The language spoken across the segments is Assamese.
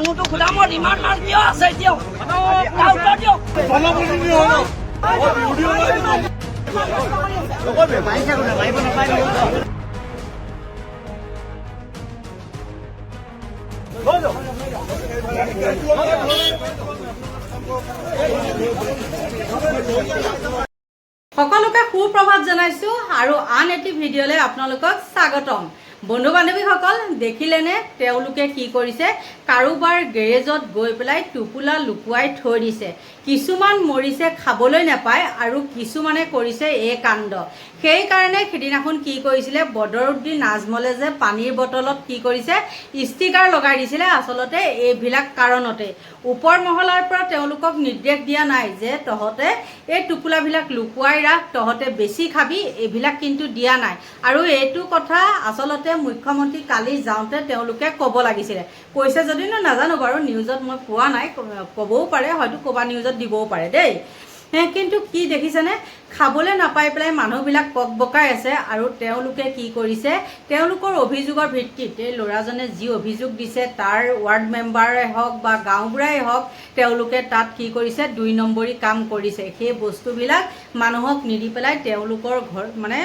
মানুহটো গোদামত ইমান মাল কিয় আছে এতিয়াও উত্তৰ দিয়ক। সকলোকে সুপ্ৰভাত জনাইছো আৰু আন এটি ভিডিঅ'লৈ আপোনালোকক স্বাগতম। বন্ধু বান্ধৱীসকল দেখিলেনে তেওঁলোকে কি কৰিছে? কাৰোবাৰ গেৰেজত গৈ পেলাই টোপোলা লুকুৱাই থৈ দিছে। কিছুমান মৰিছে খাবলৈ নাপায় আৰু কিছুমানে কৰিছে এই কাণ্ড। সেইকাৰণে সেইদিনাখন কি কৰিছিলে বদৰুদ্দিন আজমলে যে পানীৰ বটলত কি কৰিছে ষ্টিকাৰ লগাই দিছিলে আচলতে এইবিলাক কাৰণতে। ওপৰ মহলাৰ পৰা তেওঁলোকক নিৰ্দেশ দিয়া নাই যে তহঁতে এই টোপোলাবিলাক লুকুৱাই ৰাখ, তহঁতে বেছি খাবি, এইবিলাক কিন্তু দিয়া নাই। আৰু এইটো কথা আচলতে মুখ্যমন্ত্ৰী কালি যাওঁতে তেওঁলোকে ক'ব লাগিছিলে। কৈছে যদিও নাজানো বাৰু, নিউজত মই পোৱা নাই, ক'বও পাৰে, হয়তো ক'বা নিউজত দিবও পাৰে দেই। কিন্তু কি দেখিছেনে, খাবলৈ নাপাই পেলাই মানুহবিলাক বকবকাই আছে। আৰু তেওঁলোকে কি কৰিছে, তেওঁলোকৰ অভিযোগৰ ভিত্তিত এই ল'ৰাজনে যি অভিযোগ দিছে তাৰ ৱাৰ্ড মেম্বাৰে হওক বা গাঁওবুঢ়াই হওক, তেওঁলোকে তাত কি কৰিছে ২ নম্বৰী কাম কৰিছে। সেই বস্তুবিলাক মানুহক নিদি পেলাই তেওঁলোকৰ ঘৰ মানে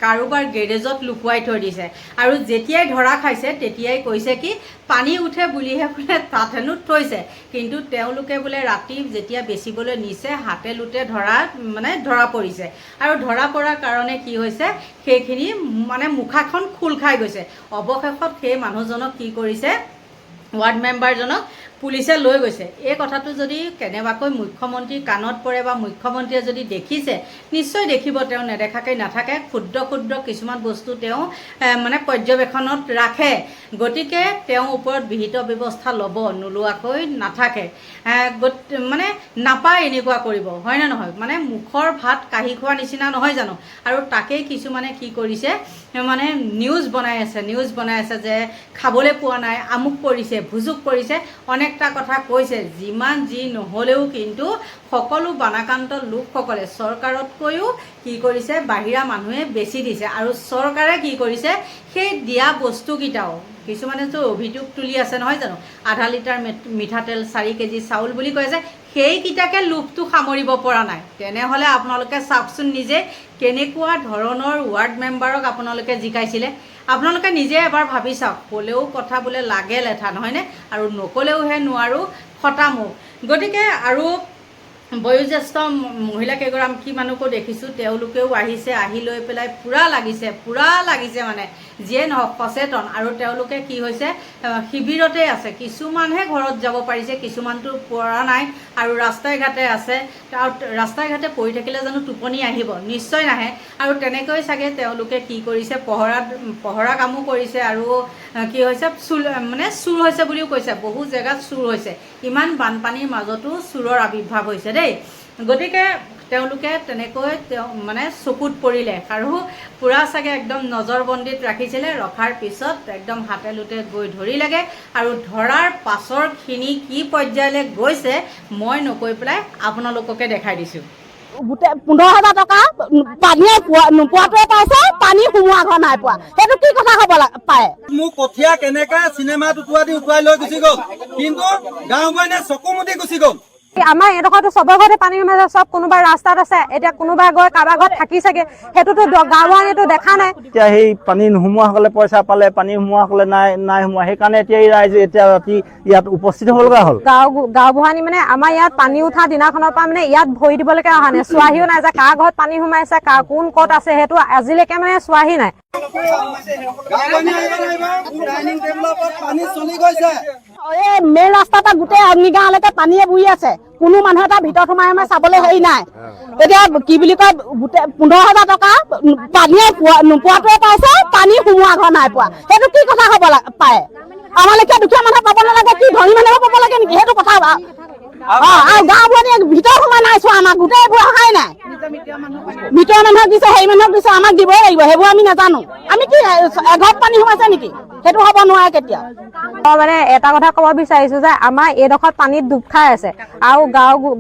কাৰোবাৰ গেৰেজত লুকুৱাই থৈ দিছে। আৰু যেতিয়াই ধৰা খাইছে তেতিয়াই কৈছে কি পানী উঠে বুলিহে বোলে তাত হেনো থৈছে। কিন্তু তেওঁলোকে বোলে ৰাতি যেতিয়া বেচিবলৈ নিছে হাতে লোটে ধৰা পৰিছে। আৰু ধৰা পৰাৰ কাৰণে কি হৈছে, সেইখিনি মানে মুখাখন খোল খাই গৈছে। অৱশেষত সেই মানুহজনক কি কৰিছে, ৱাৰ্ড মেম্বাৰজনক পুলিচে লৈ গৈছে। এই কথাটো যদি কেনেবাকৈ মুখ্যমন্ত্ৰীৰ কাণত পৰে বা মুখ্যমন্ত্ৰীয়ে যদি দেখিছে, নিশ্চয় দেখিব, তেওঁ নেদেখাকৈ নাথাকে। ক্ষুদ্ৰ ক্ষুদ্ৰ কিছুমান বস্তু তেওঁ মানে পৰ্যবেক্ষণত ৰাখে। গতিকে তেওঁৰ ওপৰত বিহিত ব্যৱস্থা ল'ব, নোলোৱাকৈ নাথাকে। মানে নাপায় এনেকুৱা কৰিব, হয়নে নহয়? মানে মুখৰ ভাত কাঢ়ি খোৱা নিচিনা নহয় জানো? আৰু তাকেই কিছুমানে কি কৰিছে, মানে নিউজ বনাই আছে যে খাবলৈ পোৱা নাই, আমুক কৰিছে, ভুজুক কৰিছে, অনেকটা কথা কৈছে। যিমান যি নহ'লেও কিন্তু সকলো বানাক্ৰান্ত লোকসকলে চৰকাৰতকৈও কি কৰিছে, বাহিৰা মানুহে বেছি দিছে। আৰু চৰকাৰে কি কৰিছে, সেই দিয়া বস্তুকেইটাও কিছুমানেতো অভিযোগ তুলি আছে নহয় জানো, আধা লিটাৰ মিঠাতেল 4 কেজি চাউল বুলি কয় যে, সেইকেইটাকে লোভটো সামৰিব পৰা নাই। তেনেহ'লে আপোনালোকে চাওকচোন নিজে কেনেকুৱা ধৰণৰ ৱাৰ্ড মেম্বাৰক আপোনালোকে জিকাইছিলে। আপোনালোকে নিজে এবাৰ ভাবি চাওক। ক'লেও কথা বোলে লাগে লেঠা নহয়নে, আৰু নক'লেওহে নোৱাৰোঁ ফটা মুখ। গতিকে আৰু বয়োজ্যেষ্ঠ মহিলা কেইগৰাকী মানুহকো দেখিছোঁ, তেওঁলোকেও আহিছে, আহি লৈ পেলাই পূৰা লাগিছে মানে যিয়ে নহওক সচেতন। আৰু তেওঁলোকে কি হৈছে, শিবিৰতে আছে। কিছুমানহে ঘৰত যাব পাৰিছে, কিছুমানটো পৰা নাই আৰু ৰাস্তাই ঘাটে আছে। আৰু ৰাস্তাই ঘাটে পৰি থাকিলে জানো টোপনি আহিব? নিশ্চয় নাহে। আৰু তেনেকৈ চাগে তেওঁলোকে কি কৰিছে, পহৰা কামো কৰিছে। আৰু কি হৈছে, চুৰ হৈছে বুলিও কৈছে, বহু জেগাত চুৰ হৈছে। ইমান বানপানীৰ মাজতো চুৰৰ আৱিৰ্ভাৱ হৈছে দেই। গতিকে তেওঁলোকে তেনেকৈ মানে চকুত পৰিলে আৰু পূৰা চাগে একদম নজৰবন্দীত ৰাখিছিলে। ৰখাৰ পিছত একদম হাতে লোটে গৈ ধৰিলেগৈ। আৰু ধৰাৰ পাছৰখিনি কি পৰ্যায়লৈ গৈছে মই নকৈ পেলাই আপোনালোককে দেখাই দিছোঁ। 15,000 টকা পানীয়ে নোপোৱাটোৱে পাইছে, পানী সোমোৱা ঘৰ নাই পোৱা। সেইটো কি কথা হ'ব পাৰে? মোক কঠীয়া কেনেকে চিনেমাত উঠুৱাই লৈ গুচি গ'ল, কিন্তু গাঁও মানুহে চকু মুদি গুচি গ'ল। আমাৰ এডোখৰতো চবৰ ঘৰতে পানী সোমাইছে, চব কোনোবা ৰাস্তাত আছে। এতিয়া কোনোবা গৈ কাৰোবাৰ ঘৰত থাকি চাগে, সেইটোতো গাঁওবাসীয়েতো দেখা নাই। এতিয়া সেই পানী নোসোমোৱাসকলে পইচা পালে, পানী সোমোৱাসকলে নাই সোমোৱা। সেইকাৰণে এতিয়া এই ৰাইজে এতিয়া ৰাতি ইয়াত উপস্থিত হ'ব লগা হ'ল। গাঁওবুঢ়ানী মানে আমাৰ ইয়াত পানী উঠা দিনাখনৰ পৰা মানে ইয়াত ভৰি দিবলৈকে অহা নাই। চোৱাহিও নাই যে কাৰ ঘৰত পানী সোমাইছে, কোন ক'ত আছে, সেইটো আজিলৈকে মানে চোৱাহি নাই। এই মেইন ৰাস্তাতে গোটেই অগ্নিগাঁৱলৈকে পানীয়ে বুৰি আছে। কোনো মানুহ এটা ভিতৰত সোমাই চাবলৈ হেৰি নাই। এতিয়া কি বুলি কয়, গোটেই 15,000 টকা পানীয়ে নোপোৱাটোৱে পাইছে, পানী সোমোৱা ঘৰ নাই পোৱা। সেইটো কি কথা হ'ব পাৰে? আমাৰ লেখীয়া দুখীয়া মানুহে পাব নালাগে, কি ধনী মানুহে পাব লাগে নেকি? সেইটো কথা। আৰু গাঁওবুঢ়ানীয়ে ভিতৰত সোমাই নাই চোৱা, আমাক গোটেইবোৰ অহাই নাই। ভিতৰৰ মানুহক দিছে, সেই মানুহক দিছে, আমাক দিবই লাগিব, সেইবোৰ আমি নাজানো। আমি কি এঘৰত পানী সোমাইছে নেকি? সেইটো হ'ব নোৱাৰে কেতিয়া। মই মানে এটা কথা ক'ব বিচাৰিছো যে আমাৰ এইডোখৰত পানীত ডুব খাই আছে আৰু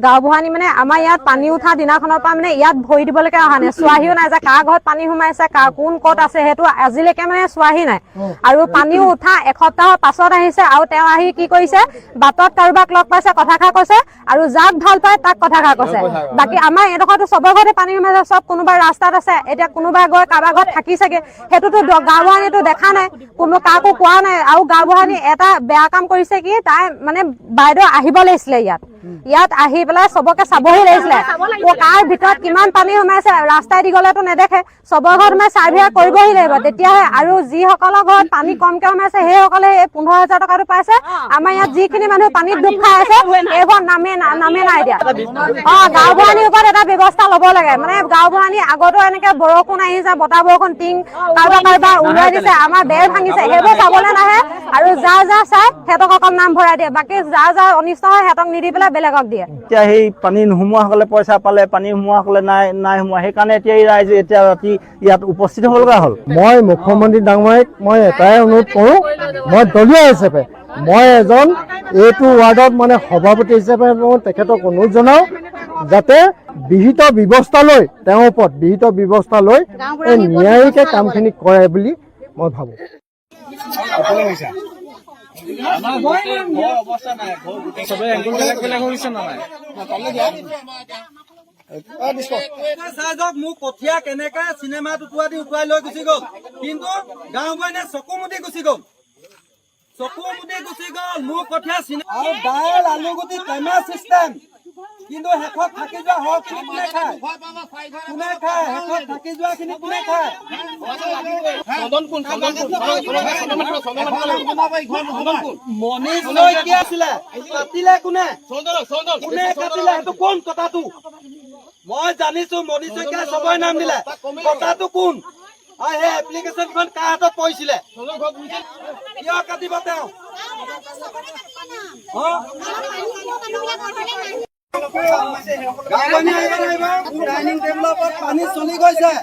গাঁওবুঢ়ানী মানে আমাৰ ইয়াত পানী উঠা দিনাখনৰ পৰা মানে ইয়াত ভৰি দিবলৈকে অহা নাই, চোৱাহিও নাই যে কাৰ ঘৰত পানী সোমাইছে, কোন ক'ত আছে সেইটো আজিলৈকে মানে চোৱাহি নাই। আৰু পানীও উঠা এসপ্তাহৰ পাছত আহিছে আৰু তেওঁ আহি কি কৰিছে, বাটত কাৰোবাক লগ পাইছে, কথাষাৰ কৈছে আৰু যাক ভাল পায় তাক কথাষাৰ কৈছে। বাকী আমাৰ এইডোখৰতো চবৰ ঘৰতে পানী সোমাইছে, চব কোনোবা ৰাস্তাত আছে, এতিয়া কোনোবাই গৈ কাৰোবাৰ ঘৰত থাকিছেগে, সেইটোতো গাঁওবুঢ়ানীটো দেখা নাই, কোনো কাকো কোৱা নাই। আৰু গাঁওবুঢ়ানী এটা বেয়া কাম কৰিছে কি, তাই মানে বাইদেউ আহিব লাগিছিলে ইয়াত আহি পেলাই চবকে চাবহি লাগিছিলে, কাৰ ভিতৰত কিমান পানী সোমাইছে, ৰাস্তাই দি গলেতো নেদেখে, চবৰ ঘৰত মানে চাৰ্ভে কৰিবহি লাগিব, তেতিয়াহে। আৰু যিসকলৰ ঘৰত পানী কমকে সোমাইছে সেইসকলে এই 15,000 টকাটো পাইছে। আমাৰ ইয়াত যিখিনি মানুহ পানীত ডুব খাই আছে এইবোৰ নামে নাই দিয়া। গাঁওবুঢ়ানীৰ ওপৰত এটা ব্যৱস্থা ল'ব লাগে। মানে গাঁওবুঢ়ানী আগতো এনেকে বৰষুণ আহিছে, বতাহ বৰষুণ, টিং কাৰোবাৰ উৰুৱাই দিছে, আমাৰ বেৰ ভাঙিছে, সেইবোৰ চাবলৈ নাহে আৰু যাৰ চাই সিহঁতক অকল নাম ভৰাই দিয়ে, বাকী যাৰ অনিষ্ট হয় সিহঁতক নিদি পেলাই বেলেগক দিয়ে। এতিয়া সেই পানী নোসোমোৱাসকলে পইচা পালে, পানী সোমোৱাসকলে নাই সোমোৱা, সেইকাৰণে এতিয়া এই ৰাইজে এতিয়া ৰাতি ইয়াত উপস্থিত হ'ব লগা হ'ল। মই মুখ্যমন্ত্ৰী ডাঙৰীয়াক মই এটাই অনুৰোধ কৰোঁ, মই দলীয় হিচাপে মই এজন এইটো ৱাৰ্ডত মানে সভাপতি হিচাপে মই তেখেতক অনুৰোধ জনাওঁ যাতে বিহিত ব্যৱস্থা লৈ তেওঁৰ ওপৰত বিহিত ব্যৱস্থা লৈ এই ন্যায়িকে কামখিনি কৰে বুলি মই ভাবোঁ। মোক কঠীয়া কেনেকে চিনেমাত উঠুৱাই লৈ গুচি গ'ল, কিন্তু গাঁওবুঢ়ানীয়ে চকু মুদি গুচি গ'ল, মোৰ কঠীয়া আৰু দাইল আলুগুটি টেমা চিষ্টেম, কিন্তু শেষত থাকি যোৱা হৰখিনি কোনে খায়, শেষত থাকি যোৱা খিনি কোনে খায়? মনীষ শইকীয়া আছিলে, কাটিলে কোনে কাটিলে, সেইটো কোন কথাটো মই জানিছো। মনীষ শইকীয়া চবৰে নাম দিলে, কথাটো কোন? আৰু সেই এপ্লিকেশ্যনখন কাৰ হাতত পৰিছিলে? কিয় কাটিব তেওঁ? ডাইনিং টেবুলৰ ওপৰত পানী চলি গৈছে,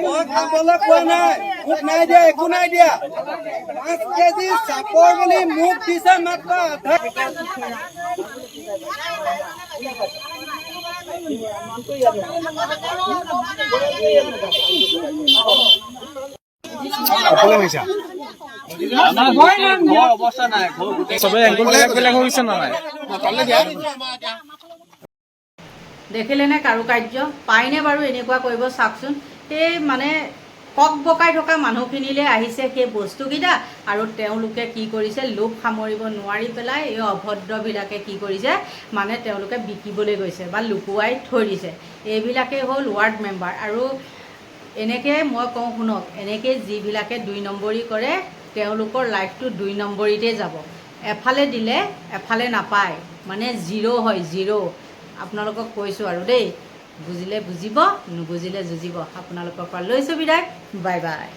মই খাবলৈ পোৱা নাই, মোক নাই দিয়া, একো নাই দিয়া। 5 কেজি চাপৰ বুলি মোক দিছে মাত্ৰ আধা। দেখিলেনে কাৰুকাৰ্য? পায়নে বাৰু এনেকুৱা কৰিব? চাওকচোন, সেই মানে কক বকাই থকা মানুহখিনিলৈ আহিছে সেই বস্তুকেইটা, আৰু তেওঁলোকে কি কৰিছে, লোভ সামৰিব নোৱাৰি পেলাই এই অভদ্ৰবিলাকে কি কৰিছে, মানে তেওঁলোকে বিকিবলৈ গৈছে বা লুকুৱাই থৈ দিছে। এইবিলাকেই হ'ল ৱাৰ্ড মেম্বাৰ। আৰু এনেকৈ মই কওঁ শুনক, এনেকৈ যিবিলাকে 2 নম্বৰী কৰে তেওঁলোকৰ লাইফটো 2 নম্বৰীতে যাব। এফালে দিলে এফালে নাপায়, মানে 0 হয়, 0। আপোনালোকক কৈছোঁ আৰু দেই, বুজিলে বুজিব, নুবুজিলে যুজিব। আপোনালোকৰ পৰা লৈছোঁ বিদায়, বাই বাই।